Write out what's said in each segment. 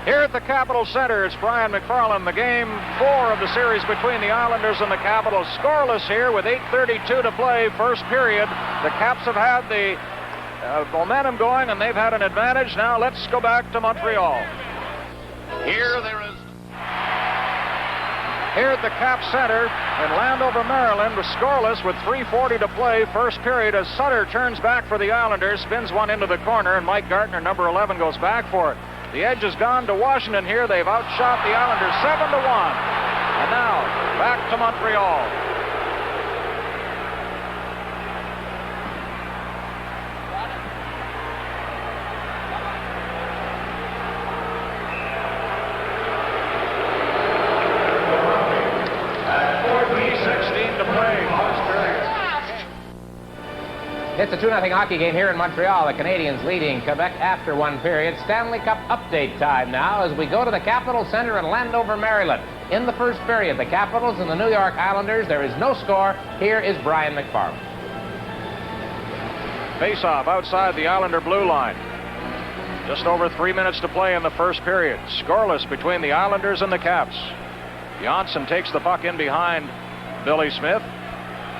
Here at the Capitol Center, it's Brian MacFarlane. The game 4 of the series between the Islanders and the Capitals. Scoreless here with 8:32 to play, first period. The Caps have had the momentum going, and they've had an advantage. Now let's go back to Montreal. Here at the Cap Center in Landover, Maryland, was scoreless with 3:40 to play, first period, as Sutter turns back for the Islanders, spins one into the corner, and Mike Gartner, number 11, goes back for it. The edge has gone to Washington here. They've outshot the Islanders 7-1. And now, back to Montreal. It's a 2-0 hockey game here in Montreal. The Canadiens leading Quebec after one period. Stanley Cup update time now as we go to the Capitol Center in Landover, Maryland. In the first period, the Capitals and the New York Islanders. There is no score. Here is Brian MacFarlane. Face-off outside the Islander blue line. Just over 3 minutes to play in the first period. Scoreless between the Islanders and the Caps. Janssen takes the puck in behind Billy Smith.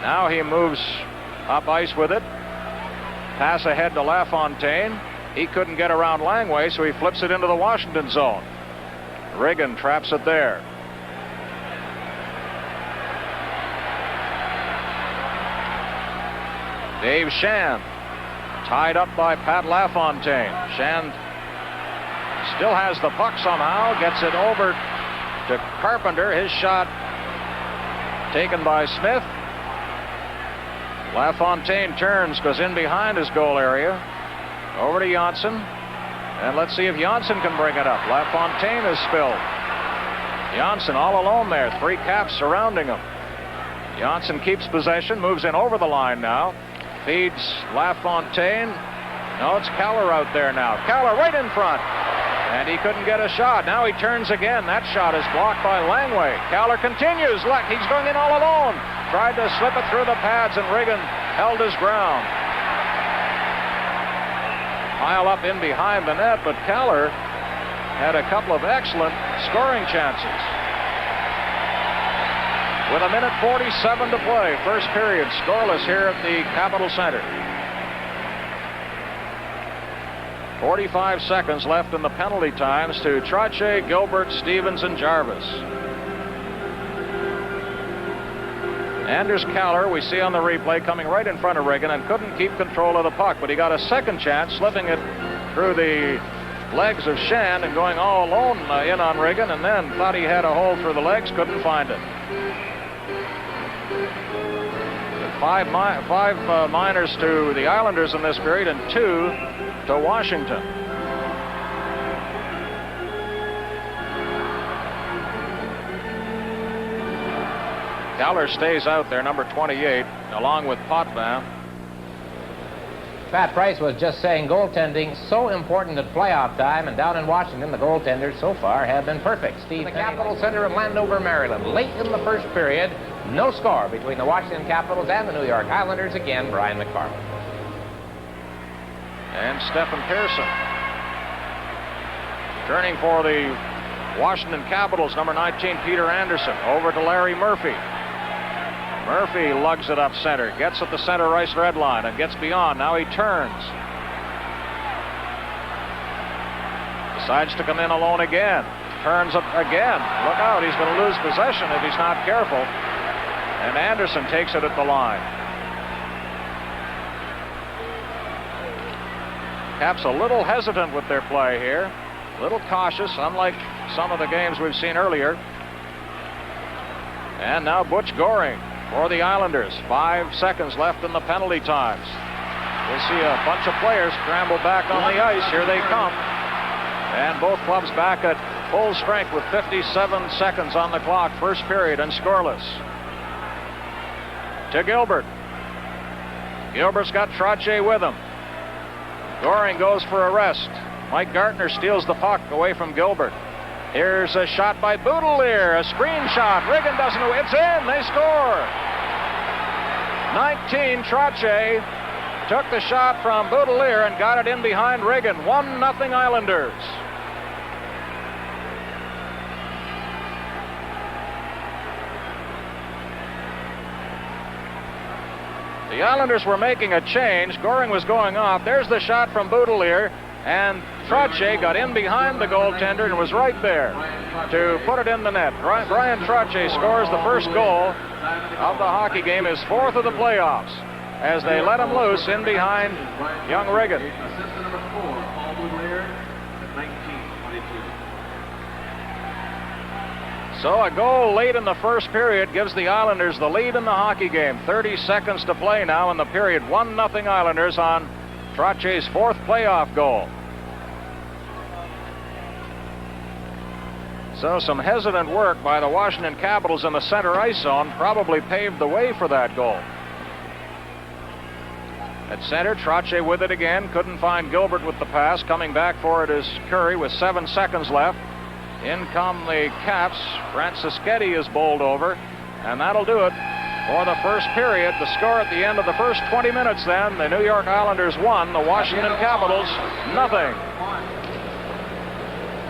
Now he moves up ice with it. Pass ahead to LaFontaine. He couldn't get around Langway, so he flips it into the Washington zone. Riggin traps it there. Dave Shan, tied up by Pat LaFontaine. Shan still has the puck somehow, gets it over to Carpenter. His shot taken by Smith. LaFontaine turns, goes in behind his goal area. Over to Janssen. And let's see if Janssen can bring it up. LaFontaine is spilled. Janssen all alone there. 3 Caps surrounding him. Janssen keeps possession, moves in over the line now. Feeds LaFontaine. No, it's Keller out there now. Keller right in front. And he couldn't get a shot. Now he turns again. That shot is blocked by Langway. Keller continues. Look, he's going in all alone. Tried to slip it through the pads, and Riggin held his ground. Pile up in behind the net, but Keller had a couple of excellent scoring chances. With 1:47 to play, first period, scoreless here at the Capitol Center. 45 seconds left in the penalty times to Trottier, Gilbert, Stevens, and Jarvis. Anders Keller, we see on the replay, coming right in front of Riggin and couldn't keep control of the puck, but he got a second chance, slipping it through the legs of Shan and going all alone in on Riggin, and then thought he had a hole through the legs, couldn't find it. Five minors to the Islanders in this period and 2 to Washington. Keller stays out there, number 28, along with Potvin. Pat Price was just saying goaltending so important at playoff time, and down in Washington, the goaltenders so far have been perfect. Steve, the Capitol Center in Landover, Maryland. Late in the first period, no score between the Washington Capitals and the New York Islanders. Again, Brian MacFarlane. And Stephen Pearson. Turning for the Washington Capitals, number 19, Peter Anderson. Over to Larry Murphy. Murphy lugs it up center, gets at the center ice red line, and gets beyond. Now he turns. Decides to come in alone again. Turns up again. Look out, he's going to lose possession if he's not careful. And Anderson takes it at the line. Caps a little hesitant with their play here. A little cautious, unlike some of the games we've seen earlier. And now Butch Goring for the Islanders. 5 seconds left in the penalty times. We'll see a bunch of players scramble back on the ice. Here they come. And both clubs back at full strength with 57 seconds on the clock. First period and scoreless. To Gilbert. Gilbert's got Trottier with him. Goring goes for a rest. Mike Gartner steals the puck away from Gilbert. Here's a shot by Boudelier, a screen shot. Riggin doesn't know. It's in. They score. 19, Trottier took the shot from Boudelier and got it in behind Riggin. 1-0 Islanders. The Islanders were making a change. Goring was going off. There's the shot from Boudelier, and Trottier got in behind the goaltender and was right there to put it in the net. Brian Trottier scores the first goal of the hockey game, his fourth of the playoffs, as they let him loose in behind young Riggin. Assistant number 4, Paul Boudelier, at 19-22. So a goal late in the first period gives the Islanders the lead in the hockey game. 30 seconds to play now in the period. 1-0 Islanders on Trottier's fourth playoff goal. So some hesitant work by the Washington Capitals in the center ice zone probably paved the way for that goal. At center, Trottier with it again. Couldn't find Gilbert with the pass. Coming back for it is Curry with 7 seconds left. In come the Caps. Franciscetti is bowled over, and that'll do it for the first period. The score at the end of the first 20 minutes then, the New York Islanders 1, the Washington Capitals 0.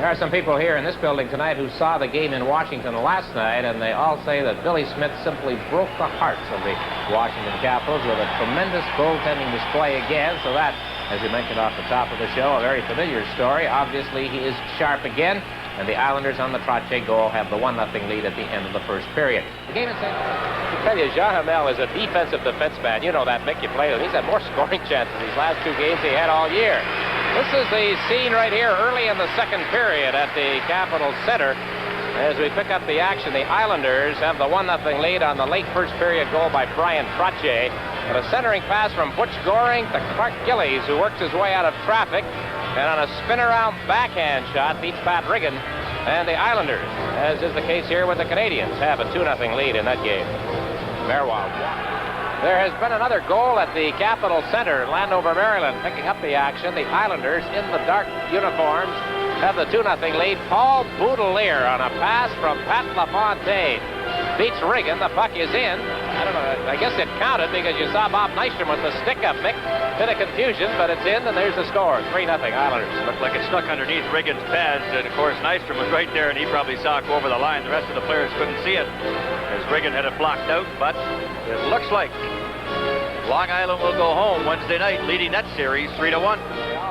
There are some people here in this building tonight who saw the game in Washington last night, and they all say that Billy Smith simply broke the hearts of the Washington Capitals with a tremendous goaltending display again. So that, as you mentioned off the top of the show, a very familiar story. Obviously, he is sharp again, and the Islanders on the Trottier goal have the 1-0 lead at the end of the first period. The game is set. I tell you, Jean Hamel is a defensive defenseman. You know that, Mick. You play with him. He's had more scoring chances these last 2 games he had all year. This is the scene right here early in the second period at the Capitol Center. As we pick up the action, the Islanders have the 1-0 lead on the late first period goal by Brian Trottier. And a centering pass from Butch Goring to Clark Gillies, who works his way out of traffic. And on a spin-around backhand shot, beats Pat Riggin. And the Islanders, as is the case here with the Canadians, have a 2-0 lead in that game. Fairwild. There has been another goal at the Capitol Center, Landover, Maryland, picking up the action. The Islanders, in the dark uniforms, have the 2-0 lead. Paul Boudelier on a pass from Pat LaFontaine beats Riggin. The puck is in. I don't know, I guess it counted because you saw Bob Nystrom with the stick up, Mick. Bit of confusion, but it's in, and there's the score. 3-0 Islanders. Looked like it stuck underneath Riggin's pads, and of course Nystrom was right there, and he probably saw it go over the line. The rest of the players couldn't see it, as Riggin had it blocked out, but it looks like Long Island will go home Wednesday night, leading that series 3-1.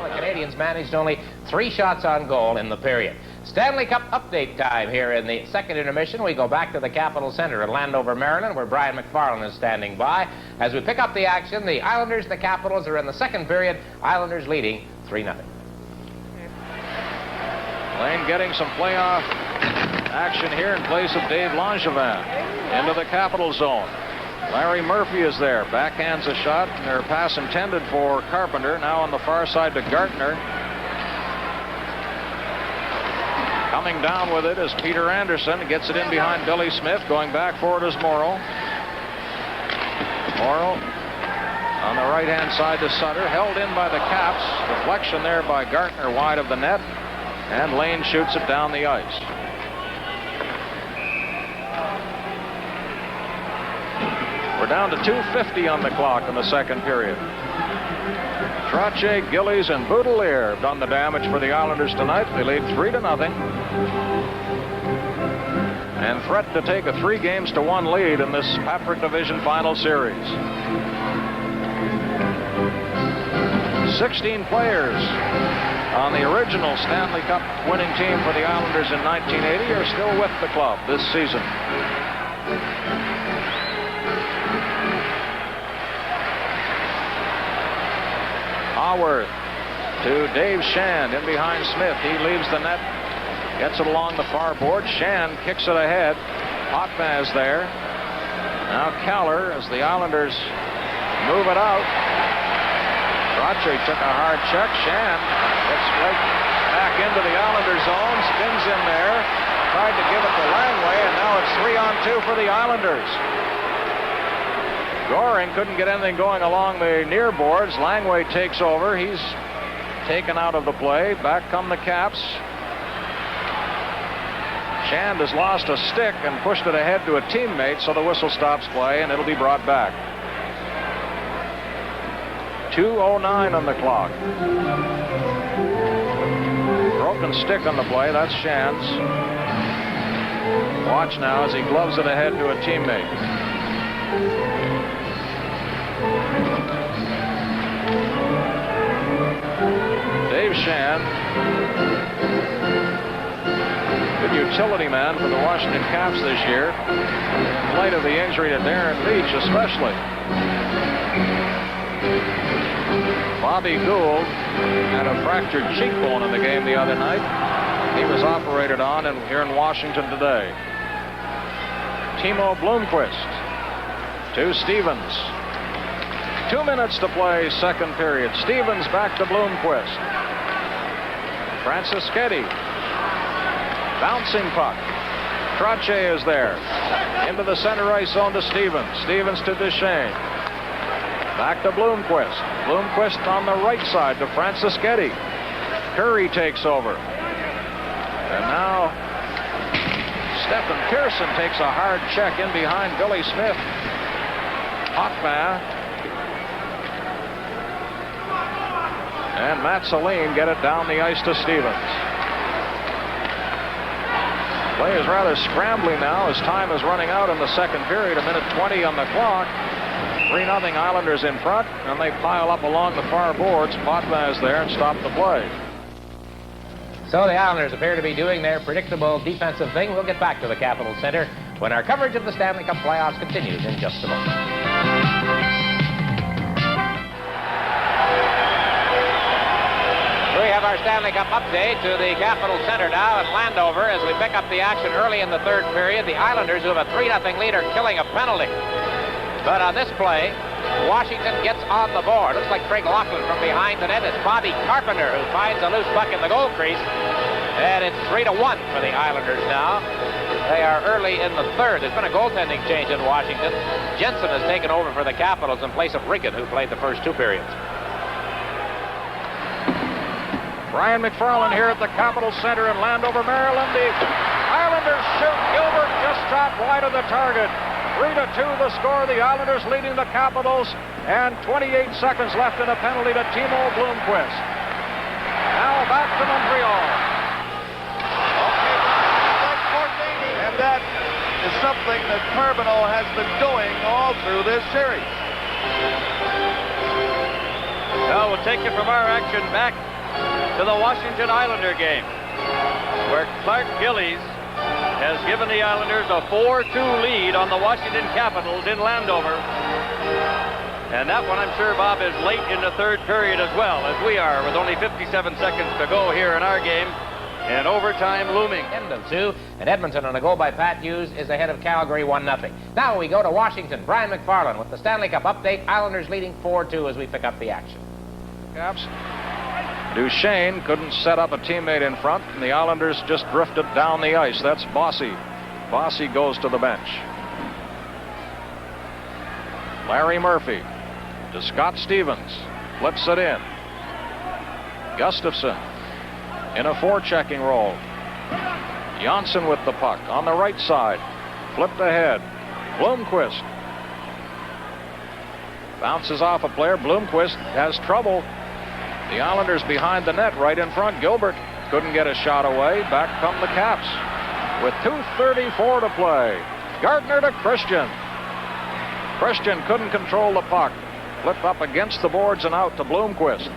The Canadians managed only 3 shots on goal in the period. Stanley Cup update time here in the second intermission. We go back to the Capitol Center in Landover, Maryland, where Brian MacFarlane is standing by. As we pick up the action, the Islanders, the Capitals are in the second period. Islanders leading 3-0. Lane getting some playoff action here in place of Dave Langevin into the Capital zone. Larry Murphy is there. Backhands a shot, and their pass intended for Carpenter. Now on the far side to Gartner. Coming down with it is Peter Anderson. Gets it in behind Billy Smith. Going back for it is Morrow. Morrow on the right-hand side to Sutter. Held in by the Caps. Deflection there by Gartner wide of the net. And Lane shoots it down the ice. We're down to 2:50 on the clock in the second period. Trottier, Gillies, and Boudelier have done the damage for the Islanders tonight. They lead 3-0. And threaten to take a 3-1 lead in this Patrick Division Final Series. 16 players on the original Stanley Cup winning team for the Islanders in 1980 are still with the club this season. Haworth to Dave Shand in behind Smith. He leaves the net, gets it along the far board. Shand kicks it ahead. Hotmaz there. Now Keller as the Islanders move it out. Trottier took a hard check. Shand gets right back into the Islanders zone, spins in there, tried to give it to Langway, and now it's 3-on-2 for the Islanders. Goring couldn't get anything going along the near boards. Langway takes over. He's taken out of the play. Back come the Caps. Shand has lost a stick and pushed it ahead to a teammate, so the whistle stops play, and it'll be brought back. 2:09 on the clock. Broken stick on the play. That's Shand's. Watch now as he gloves it ahead to a teammate. Duchesne, good utility man for the Washington Caps this year, in light of the injury to Darren Leach especially. Bobby Gould had a fractured cheekbone in the game the other night. He was operated on here in Washington today. Timo Blomqvist to Stevens. 2 minutes to play, second period. Stevens back to Blomqvist. Franceschetti. Bouncing puck. Trottier is there. Into the center ice zone to Stevens. Stevens to Duchesne. Back to Blomqvist. Blomqvist on the right side to Franceschetti. Curry takes over. And now Stephen Pearson takes a hard check in behind Billy Smith. Potvin and Matt Saline get it down the ice to Stevens. Play is rather scrambly now as time is running out in the second period. 1:20 on the clock. 3-0 Islanders in front, and they pile up along the far boards. Potvin is there and stopped the play. So the Islanders appear to be doing their predictable defensive thing. We'll get back to the Capitol Center when our coverage of the Stanley Cup playoffs continues in just a moment. We have our Stanley Cup update to the Capitol Center now at Landover as we pick up the action early in the third period. The Islanders, who have a 3-0 lead, are killing a penalty. But on this play, Washington gets on the board. Looks like Craig Laughlin from behind the net. It's Bobby Carpenter who finds a loose puck in the goal crease. And it's 3-1 for the Islanders now. They are early in the third. There's been a goaltending change in Washington. Jensen has taken over for the Capitals in place of Riggin, who played the first two periods. Brian MacFarlane here at the Capitol Center in Landover, Maryland. The Islanders shoot. Gilbert just dropped wide of the target. 3-2 the score. The Islanders leading the Capitals, and 28 seconds left in a penalty to Timo Blomqvist. Now back to Montreal. And that is something that Carbonell has been doing all through this series. Now we'll take you from our action back to the Washington Islander game, where Clark Gillies has given the Islanders a 4-2 lead on the Washington Capitals in Landover. And that one, I'm sure, Bob, is late in the third period as well, as we are, with only 57 seconds to go here in our game, and overtime looming. End of two, and Edmonton on a goal by Pat Hughes is ahead of Calgary 1-0. Now we go to Washington. Brian MacFarlane with the Stanley Cup update. Islanders leading 4-2 as we pick up the action. Caps. Duchesne couldn't set up a teammate in front, and the Islanders just drifted down the ice. That's Bossy. Bossy goes to the bench. Larry Murphy to Scott Stevens. Flips it in. Gustafson in a forechecking role. Janssen with the puck on the right side. Flipped ahead. Blomqvist bounces off a player. Blomqvist has trouble. The Islanders behind the net right in front. Gilbert couldn't get a shot away. Back come the Caps with 2:34 to play. Gardner to Christian. Christian couldn't control the puck. Flipped up against the boards and out to Blomqvist.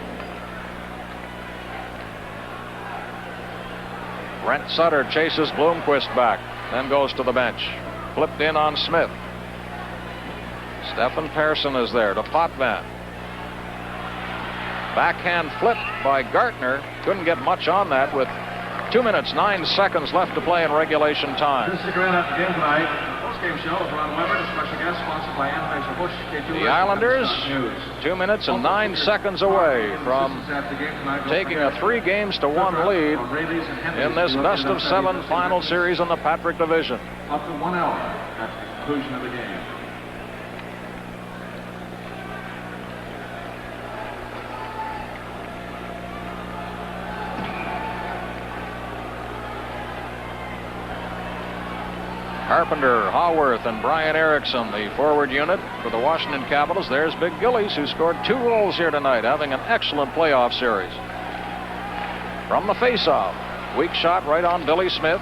Brent Sutter chases Blomqvist back, then goes to the bench. Flipped in on Smith. Stephen Pearson is there to Potvin. Backhand flip by Gartner. Couldn't get much on that with 2 minutes, 9 seconds left to play in regulation time. This is the grand after game tonight. Post-game show with Ron Weber, the special guest sponsored by Anheuser-Busch. The Islanders, 2 minutes and 9 seconds away from taking a 3-1 lead in this best-of-7 final series in the Patrick Division. Up to 1 hour after the conclusion of the game. Carpenter, Haworth, and Brian Erickson, the forward unit for the Washington Capitals. There's Big Gillies, who scored 2 goals here tonight, having an excellent playoff series. From the faceoff, weak shot right on Billy Smith.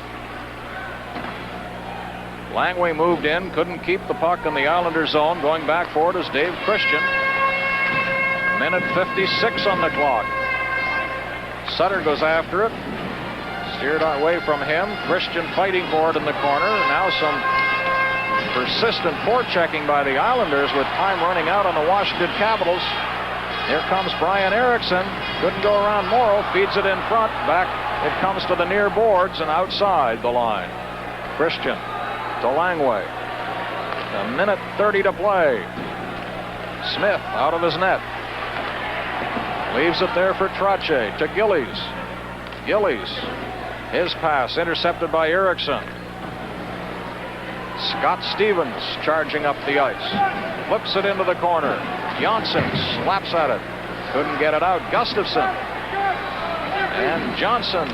Langway moved in, couldn't keep the puck in the Islanders zone. Going back for it is Dave Christian. Minute 56 on the clock. Sutter goes after it. Steered away from him. Christian fighting for it in the corner. Now some persistent forechecking by the Islanders with time running out on the Washington Capitals. Here comes Brian Erickson. Couldn't go around Morrow. Feeds it in front. Back it comes to the near boards and outside the line. Christian to Langway. 1:30 to play. Smith out of his net. Leaves it there for Trottier to Gillies. Gillies. His pass intercepted by Erickson. Scott Stevens charging up the ice. Flips it into the corner. Johnson slaps at it. Couldn't get it out. Gustafson. And Johnson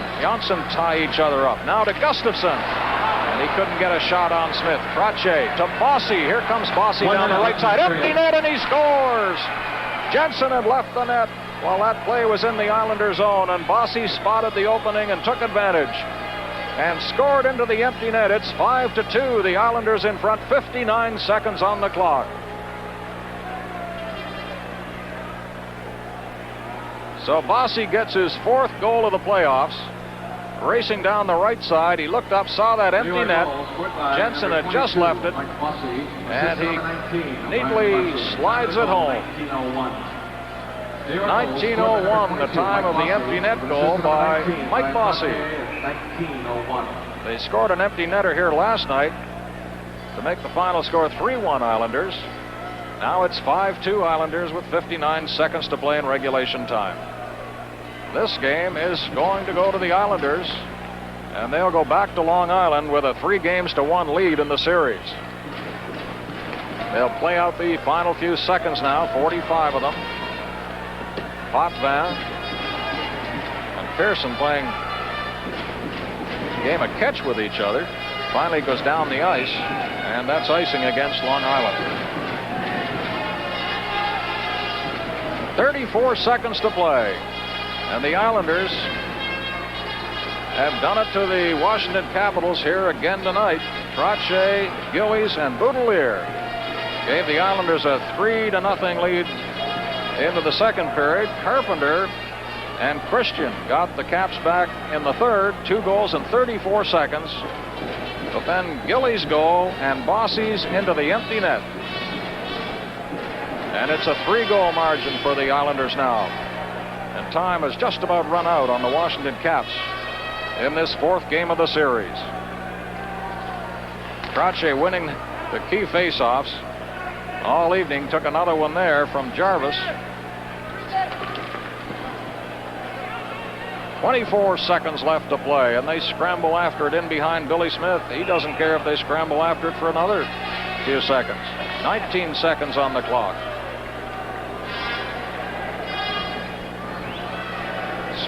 tie each other up. Now to Gustafson. And he couldn't get a shot on Smith. Trottier to Bossy. Here comes Bossy down the right side. Empty net and he scores. Jensen had left the net while that play was in the Islanders' zone. And Bossy spotted the opening and took advantage. And scored into the empty net. It's 5-2. The Islanders in front. 59 seconds on the clock. So Bossy gets his 4th goal of the playoffs. Racing down the right side, he looked up, saw that empty net. Jensen had just left it, and he neatly slides it home. 19:01, the time of the empty net goal by Mike Bossy. They scored an empty netter here last night to make the final score 3-1 Islanders. Now it's 5-2 Islanders with 59 seconds to play in regulation time. This game is going to go to the Islanders, and they'll go back to Long Island with a 3-1 lead in the series. They'll play out the final few seconds now, 45 of them. Potvin and Pearson playing a game of catch with each other. Finally goes down the ice, and that's icing against Long Island. 34 seconds to play. And the Islanders have done it to the Washington Capitals here again tonight. Trottier, Gillies, and Boudelier gave the Islanders a 3-0 lead into the second period. Carpenter and Christian got the Caps back in the third. 2 goals in 34 seconds. But then Gillies' goal and Bossy's into the empty net. And it's a 3-goal margin for the Islanders now. And time has just about run out on the Washington Caps in this 4th game of the series. Trottier winning the key faceoffs all evening. Took another one there from Jarvis. 24 seconds left to play, and they scramble after it in behind Billy Smith. He doesn't care if they scramble after it for another few seconds. 19 seconds on the clock.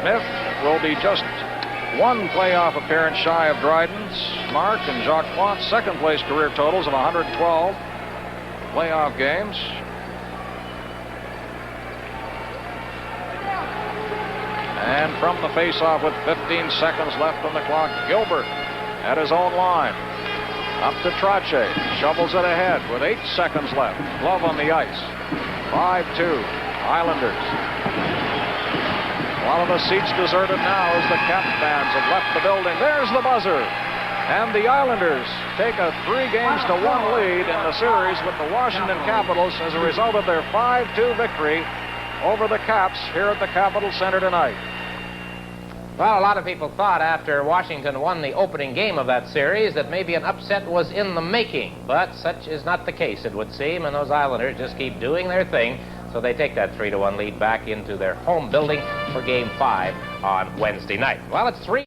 Smith will be just 1 playoff appearance shy of Dryden's mark and Jacques Plant's second place career totals of 112 playoff games. And from the faceoff with 15 seconds left on the clock, Gilbert at his own line. Up to Trottier, shovels it ahead with 8 seconds left. Glove on the ice. 5-2 Islanders. A lot of the seats deserted now as the Cap fans have left the building. There's the buzzer. And the Islanders take a 3-1 lead in the series with the Washington Capitals as a result of their 5-2 victory over the Caps here at the Capitol Center tonight. Well, a lot of people thought after Washington won the opening game of that series that maybe an upset was in the making. But such is not the case, it would seem, and those Islanders just keep doing their thing. So they take that 3-1 lead back into their home building for Game 5 on Wednesday night. Well, it's 3.